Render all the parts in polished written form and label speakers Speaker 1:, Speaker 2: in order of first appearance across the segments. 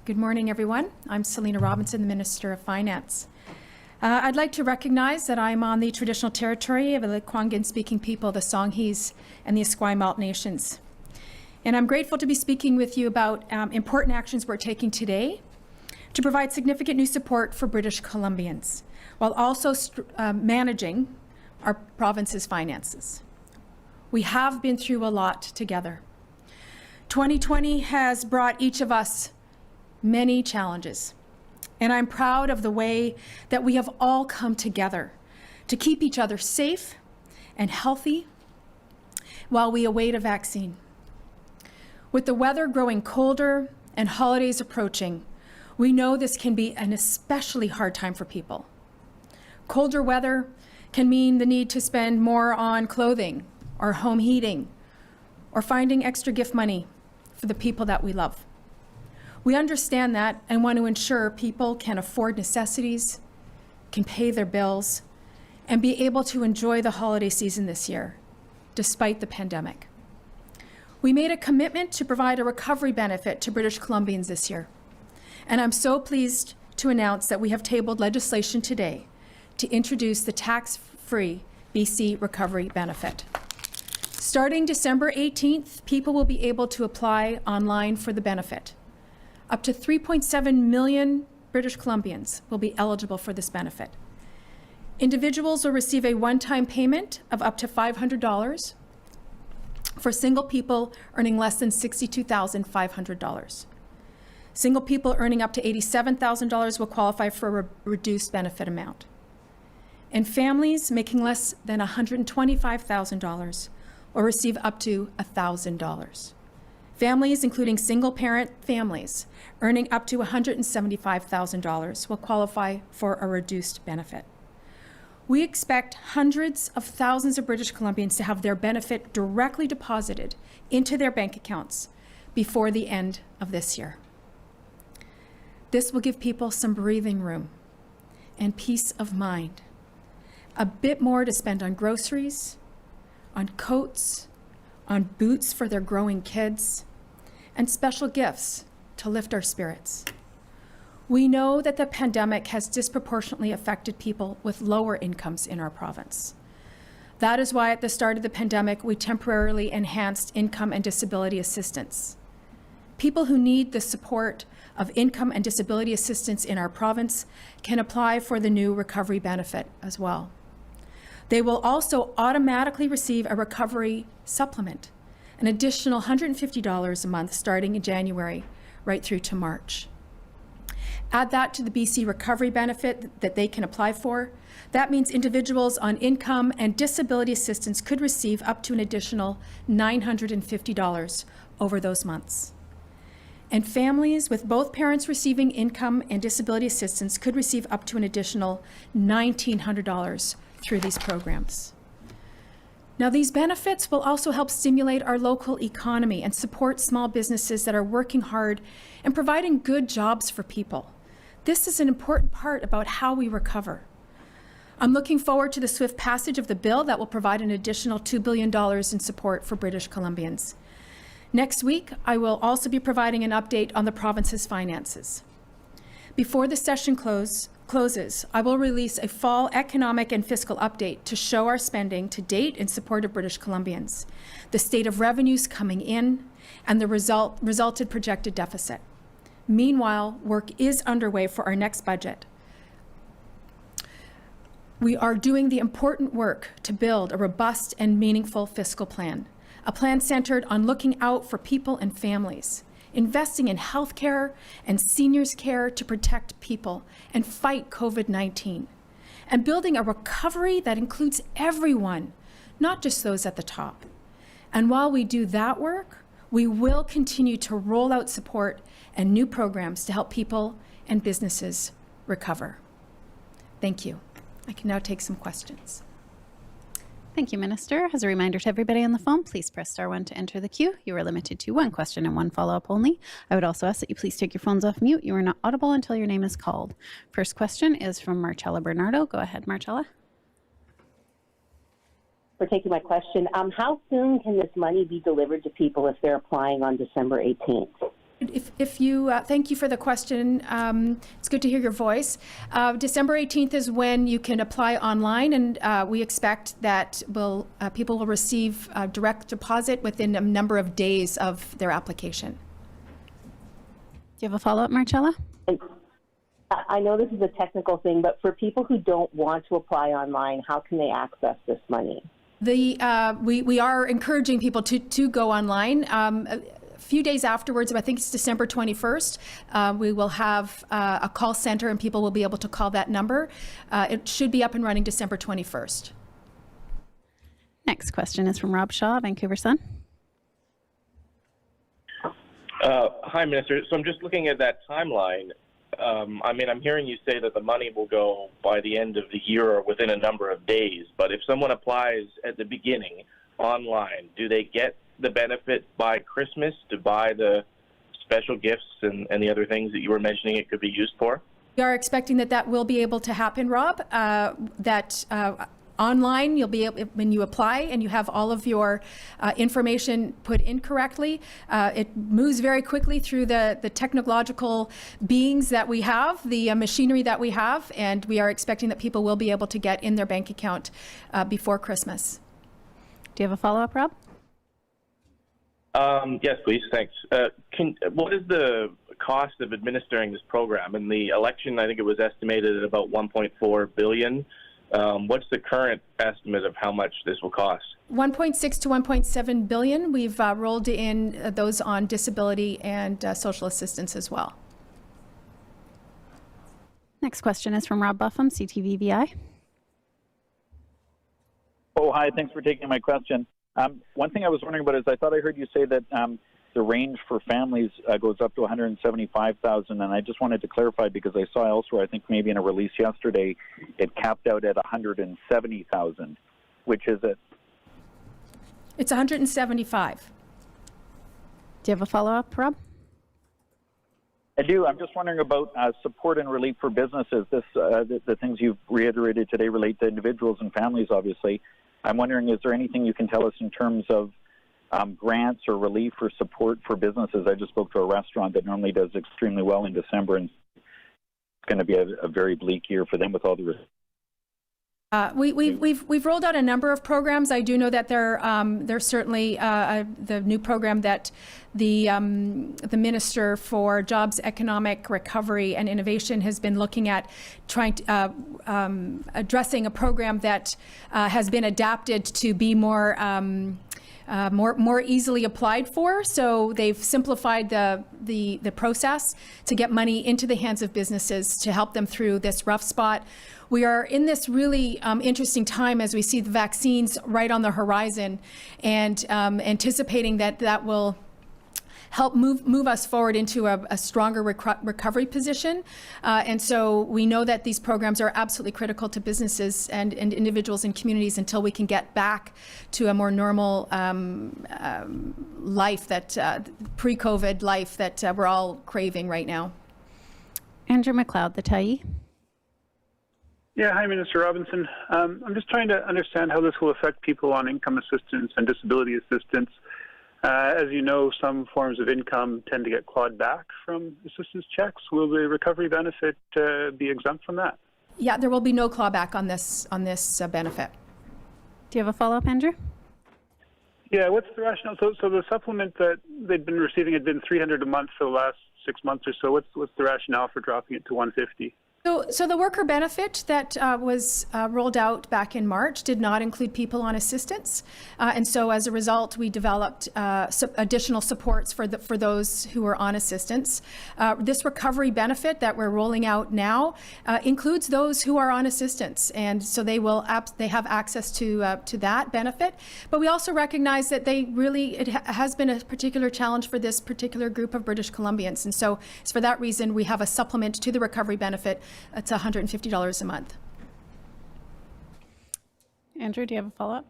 Speaker 1: Good morning, everyone. I'm Selina Robinson, the Minister of Finance. I'd like to recognize that I'm on the traditional territory of the Kwangin-speaking people, the Songhees, and the Esquimalt nations. And I'm grateful to be speaking with you about important actions we're taking today to provide significant new support for British Columbians, while also managing our province's finances. We have been through a lot together. 2020 has brought each of us many challenges, and I'm proud of the way that we have all come together to keep each other safe and healthy while we await a vaccine. With the weather growing colder and holidays approaching, we know this can be an especially hard time for people. Colder weather can mean the need to spend more on clothing or home heating or finding extra gift money for the people that we love. We understand that and want to ensure people can afford necessities, can pay their bills, and be able to enjoy the holiday season this year, despite the pandemic. We made a commitment to provide a recovery benefit to British Columbians this year, and I'm so pleased to announce that we have tabled legislation today to introduce the tax-free BC Recovery Benefit. Starting December 18th, people will be able to apply online for the benefit. Up to 3.7 million British Columbians will be eligible for this benefit. Individuals will receive a one-time payment of up to $500 for single people earning less than $62,500. Single people earning up to $87,000 will qualify for a reduced benefit amount. And families making less than $125,000 will receive up to $1,000. Families, including single-parent families, earning up to $175,000 will qualify for a reduced benefit. We expect hundreds of thousands of British Columbians to have their benefit directly deposited into their bank accounts before the end of this year. This will give people some breathing room and peace of mind, a bit more to spend on groceries, on coats, on boots for their growing kids, and special gifts to lift our spirits. We know that the pandemic has disproportionately affected people with lower incomes in our province. That is why at the start of the pandemic, we temporarily enhanced income and disability assistance. People who need the support of income and disability assistance in our province can apply for the new recovery benefit as well. They will also automatically receive a recovery supplement, an additional $150 a month starting in January right through to March. Add that to the BC recovery benefit that they can apply for. That means individuals on income and disability assistance could receive up to an additional $950 over those months. And families with both parents receiving income and disability assistance could receive up to an additional $1,900 through these programs. Now, these benefits will also help stimulate our local economy and support small businesses that are working hard and providing good jobs for people. This is an important part about how we recover. I'm looking forward to the swift passage of the bill that will provide an additional $2 billion in support for British Columbians. Next week, I will also be providing an update on the province's finances. Before the session closes, I will release a fall economic and fiscal update to show our spending to date in support of British Columbians, the state of revenues coming in, and the resulted projected deficit. Meanwhile, work is underway for our next budget. We are doing the important work to build a robust and meaningful fiscal plan, a plan centered on looking out for people and families, investing in healthcare and seniors care to protect people and fight COVID-19, and building a recovery that includes everyone, not just those at the top. And while we do that work, we will continue to roll out support and new programs to help people and businesses recover. Thank you. I can now take some questions.
Speaker 2: Thank you, Minister. As a reminder to everybody on the phone, please press star 1 to enter the queue. You are limited to one question and one follow-up only. I would also ask that you please take your phones off mute. You are not audible until your name is called. First question is from Marcella Bernardo. Go ahead, Marcella.
Speaker 3: For taking my question. How soon can this money be delivered to people if they're applying on December 18th?
Speaker 1: If you, thank you for the question. It's good to hear your voice. December 18th is when you can apply online, and we expect that people will receive direct deposit within a number of days of their application.
Speaker 2: Do you have a follow-up, Marcella?
Speaker 3: I know this is a technical thing, but for people who don't want to apply online, how can they access this money?
Speaker 1: We are encouraging people to go online. A few days afterwards, I think it's December 21st, we will have a call center and people will be able to call that number. It should be up and running December 21st.
Speaker 2: Next question is from Rob Shaw, Vancouver Sun.
Speaker 4: Hi, Minister. So I'm just looking at that timeline. I'm hearing you say that the money will go by the end of the year or within a number of days, but if someone applies at the beginning online, do they get the benefit by Christmas to buy the special gifts and the other things that you were mentioning it could be used for?
Speaker 1: We are expecting that will be able to happen, Rob. Online, you'll be able, when you apply and you have all of your information put in correctly, it moves very quickly through the technological beings that we have, the machinery that we have, and we are expecting that people will be able to get in their bank account before Christmas.
Speaker 2: Do you have a follow-up, Rob?
Speaker 4: Yes, please. Thanks. What is the cost of administering this program? In the election, I think it was estimated at about $1.4 billion. What's the current estimate of how much this will cost? 1.6
Speaker 1: to 1.7 billion. We've rolled in those on disability and social assistance as well.
Speaker 2: Next question is from Rob Buffum, CTVVI.
Speaker 5: Oh, hi. Thanks for taking my question. One thing I was wondering about is I thought I heard you say that the range for families goes up to 175,000, and I just wanted to clarify because I saw elsewhere, I think maybe in a release yesterday, it capped out at 170,000. Which is it?
Speaker 1: It's 175.
Speaker 2: Do you have a follow-up, Rob?
Speaker 5: I do. I'm just wondering about support and relief for businesses. The things you've reiterated today relate to individuals and families, obviously. I'm wondering, is there anything you can tell us in terms of grants or relief or support for businesses? I just spoke to a restaurant that normally does extremely well in December, and it's going to be a very bleak year for them with all the
Speaker 1: We've rolled out a number of programs. I do know that there's certainly the new program that the Minister for Jobs, Economic Recovery and Innovation has been looking at, trying to addressing a program that has been adapted to be more easily applied for. So they've simplified the process to get money into the hands of businesses to help them through this rough spot. We are in this really interesting time as we see the vaccines right on the horizon, and anticipating that will help move us forward into a stronger recovery position. And so we know that these programs are absolutely critical to businesses and individuals and communities until we can get back to a more normal life, that pre-COVID life that we're all craving right now.
Speaker 2: Andrew McLeod, the Tyee.
Speaker 6: Yeah, hi, Minister Robinson. I'm just trying to understand how this will affect people on income assistance and disability assistance. As you know, some forms of income tend to get clawed back from assistance checks. Will the recovery benefit be exempt from that?
Speaker 1: Yeah, there will be no clawback on this benefit.
Speaker 2: Do you have a follow-up, Andrew?
Speaker 6: Yeah, what's the rationale? So the supplement that they'd been receiving had been $300 a month for the last 6 months or so. What's the rationale for dropping it to $150?
Speaker 1: So the worker benefit that was rolled out back in March did not include people on assistance, and so as a result, we developed additional supports for those who are on assistance. This recovery benefit that we're rolling out now includes those who are on assistance, and so they have access to that benefit. But we also recognize that it has been a particular challenge for this particular group of British Columbians, and so it's for that reason we have a supplement to the recovery benefit. It's $150 a month.
Speaker 2: Andrew, do you have a follow-up?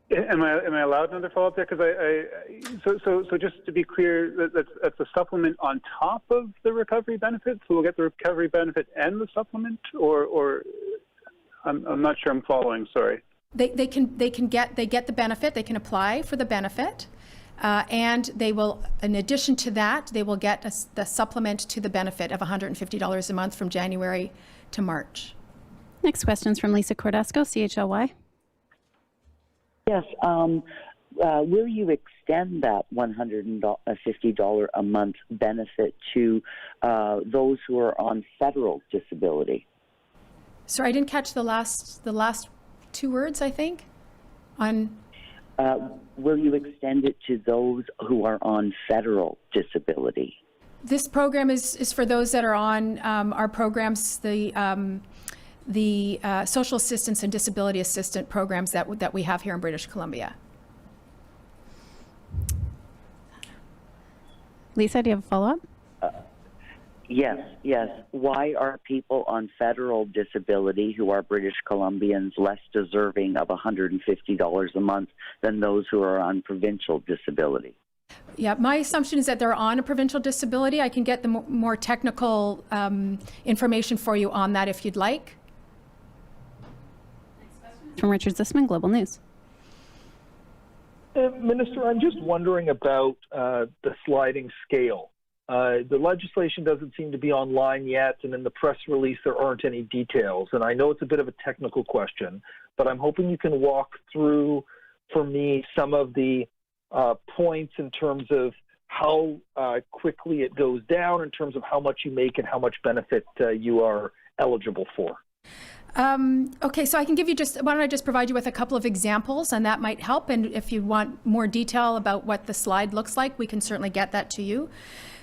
Speaker 6: Am I allowed another follow-up there? Because so just to be clear, that's a supplement on top of the recovery benefit. So we'll get the recovery benefit and the supplement, or I'm not sure I'm following. Sorry.
Speaker 1: They get the benefit. They can apply for the benefit. And they will, in addition to that, they will get the supplement to the benefit of $150 a month from January to March.
Speaker 2: Next question is from Lisa Cordasco, CHLY.
Speaker 7: Yes. Will you extend that $150 a month benefit to those who are on federal disability?
Speaker 1: Sorry, I didn't catch the last two words, I think.
Speaker 7: Will you extend it to those who are on federal disability?
Speaker 1: This program is for those that are on our programs, the social assistance and disability assistant programs that we have here in British Columbia.
Speaker 2: Lisa, do you have a follow-up?
Speaker 7: Yes. Why are people on federal disability who are British Columbians less deserving of $150 a month than those who are on provincial disability?
Speaker 1: Yeah, my assumption is that they're on a provincial disability. I can get the more technical information for you on that if you'd like.
Speaker 2: From Richard Zisman, Global News.
Speaker 8: Minister, I'm just wondering about the sliding scale. The legislation doesn't seem to be online yet, and in the press release there aren't any details. And I know it's a bit of a technical question, but I'm hoping you can walk through for me some of the points in terms of how quickly it goes down, in terms of how much you make and how much benefit you are eligible for.
Speaker 1: Okay, so I can give you why don't I just provide you with a couple of examples, and that might help. And if you want more detail about what the slide looks like, we can certainly get that to you.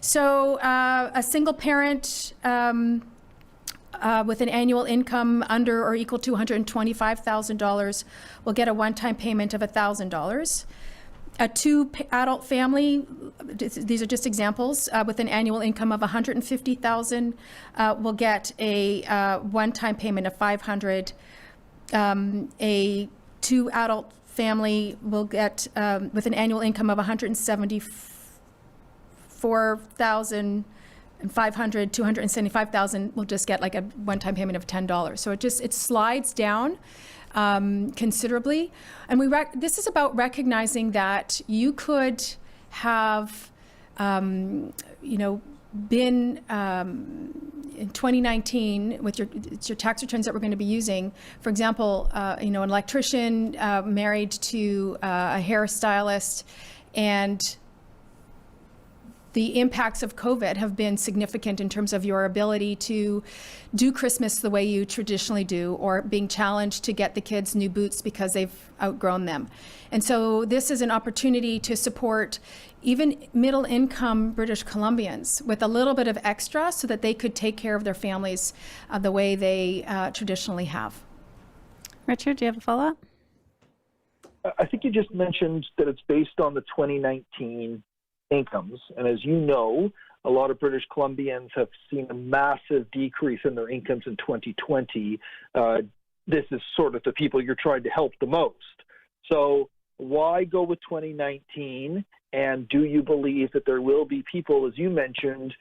Speaker 1: So a single parent with an annual income under or equal to $125,000 will get a one-time payment of $1,000. A two-adult family, these are just examples, with an annual income of $150,000 will get a one-time payment of $500. A two-adult family will get, with an annual income of $174,500, $275,000 will just get like a one-time payment of $10. So it slides down considerably. And this is about recognizing that you could have, been in 2019 with your tax returns that we're going to be using. For example, an electrician married to a hairstylist, and the impacts of COVID have been significant in terms of your ability to do Christmas the way you traditionally do, or being challenged to get the kids new boots because they've outgrown them. And so this is an opportunity to support even middle-income British Columbians with a little bit of extra so that they could take care of their families the way they traditionally have.
Speaker 2: Richard, do you have a follow-up?
Speaker 8: I think you just mentioned that it's based on the 2019 incomes, and as you know, a lot of British Columbians have seen a massive decrease in their incomes in 2020. This is sort of the people you're trying to help the most. So why go with 2019? And do you believe that there will be people, as you mentioned,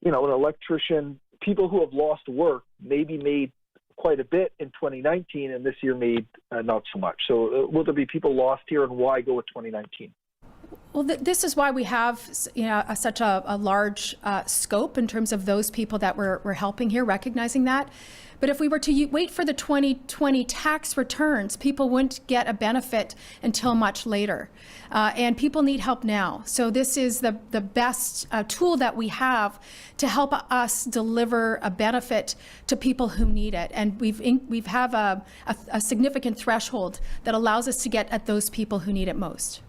Speaker 8: an electrician, people who have lost work maybe made quite a bit in 2019 and this year made not so much. So will there be people lost here, and why go with 2019?
Speaker 1: Well, this is why we have such a large scope in terms of those people that we're helping here, recognizing that. But if we were to wait for the 2020 tax returns, people wouldn't get a benefit until much later. And people need help now. So this is the best tool that we have to help us deliver a benefit to people who need it. And we've have a significant threshold that allows us to get at those people who need it most.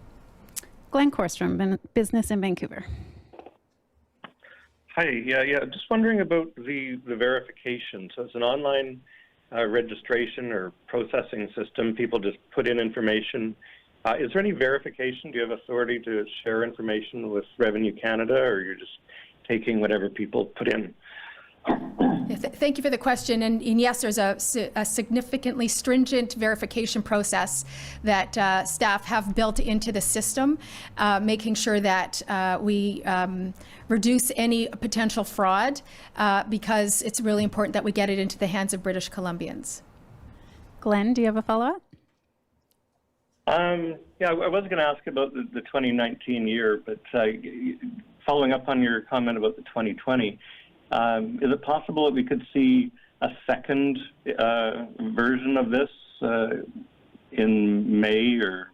Speaker 2: Glenn Korstrom, Business in Vancouver.
Speaker 9: Hi, just wondering about the verification. So it's an online registration or processing system. People just put in information. Is there any verification? Do you have authority to share information with Revenue Canada, or you're just taking whatever people put in?
Speaker 1: Thank you for the question. And yes, there's a significantly stringent verification process that staff have built into the system, making sure that we reduce any potential fraud, because it's really important that we get it into the hands of British Columbians.
Speaker 2: Glenn, do you have a follow-up?
Speaker 9: Yeah, I was going to ask about the 2019 year, but following up on your comment about the 2020, is it possible that we could see a second version of this in May or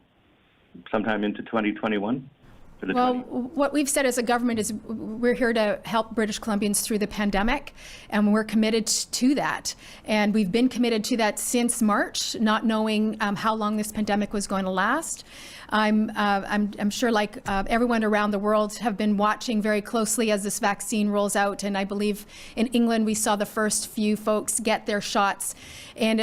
Speaker 9: sometime into 2021?
Speaker 1: Well, what we've said as a government is we're here to help British Columbians through the pandemic, and we're committed to that. And we've been committed to that since March, not knowing how long this pandemic was going to last. I'm sure, like everyone around the world, have been watching very closely as this vaccine rolls out. And I believe in England we saw the first few folks get their shots, and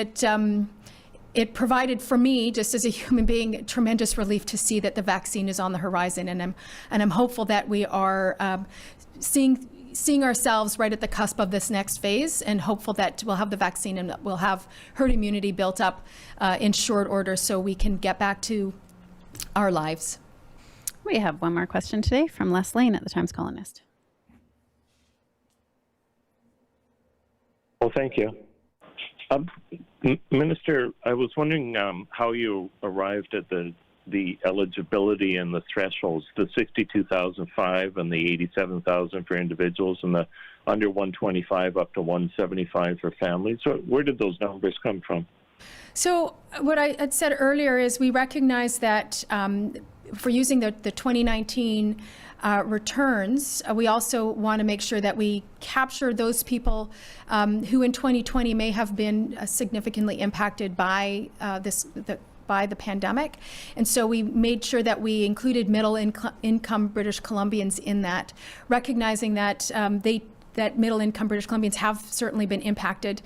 Speaker 1: it provided for me, just as a human being, tremendous relief to see that the vaccine is on the horizon, and I'm hopeful that we are seeing ourselves right at the cusp of this next phase, and hopeful that we'll have the vaccine and we'll have herd immunity built up in short order, so we can get back to our lives.
Speaker 2: We have one more question today from Les Lane at the Times Colonist.
Speaker 10: Well, thank you. Minister, I was wondering how you arrived at the eligibility and the thresholds, the 62,005 and the 87,000 for individuals, and the under 125 up to 175 for families. So where did those numbers come from?
Speaker 1: So what I had said earlier is we recognize that for using the 2019 returns, we also want to make sure that we capture those people who in 2020 may have been significantly impacted by by the pandemic. And so we made sure that we included middle income British Columbians in that, recognizing that that middle-income British Columbians have certainly been impacted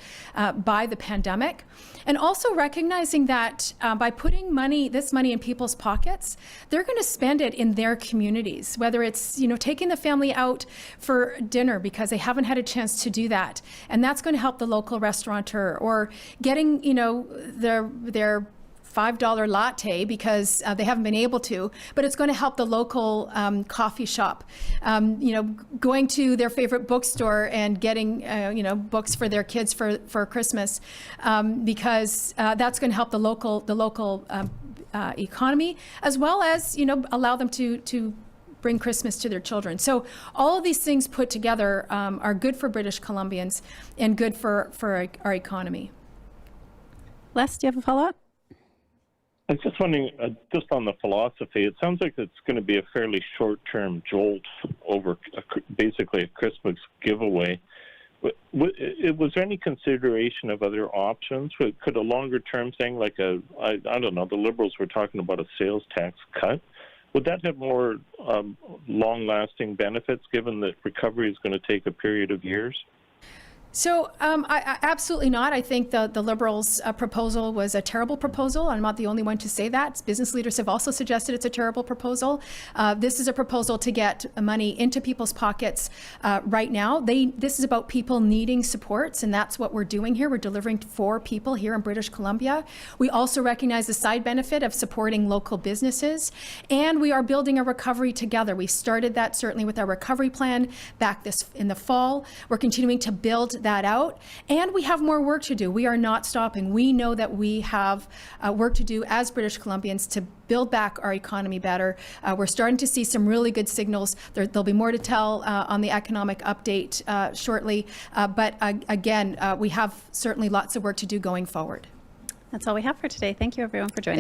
Speaker 1: by the pandemic. And also recognizing that by putting this money in people's pockets, they're going to spend it in their communities, whether it's, taking the family out for dinner because they haven't had a chance to do that. And that's going to help the local restaurateur, or getting, their $5 latte because they haven't been able to, but it's going to help the local coffee shop, going to their favorite bookstore and getting, books for their kids for Christmas, because that's going to help the local economy, as well as, allow them to bring Christmas to their children. So all of these things put together are good for British Columbians and good for our economy.
Speaker 2: Les, do you have a follow-up?
Speaker 10: I was just wondering, just on the philosophy, it sounds like it's going to be a fairly short-term jolt over basically a Christmas giveaway. Was there any consideration of other options? Could a longer-term thing, like I don't know, the Liberals were talking about a sales tax cut, would that have more long-lasting benefits, given that recovery is going to take a period of years?
Speaker 1: So I absolutely not. I think the Liberals' proposal was a terrible proposal. I'm not the only one to say that. Business leaders have also suggested it's a terrible proposal. This is a proposal to get money into people's pockets right now. This is about people needing supports, and that's what we're doing here. We're delivering for people here in British Columbia. We also recognize the side benefit of supporting local businesses, and we are building a recovery together. We started that certainly with our recovery plan back in the fall. We're continuing to build that out, and we have more work to do. We are not stopping. We know that we have work to do as British Columbians to build back our economy better. We're starting to see some really good signals. There'll be more to tell on the economic update shortly, but again, we have certainly lots of work to do going forward.
Speaker 2: That's all we have for today. Thank you, everyone, for joining.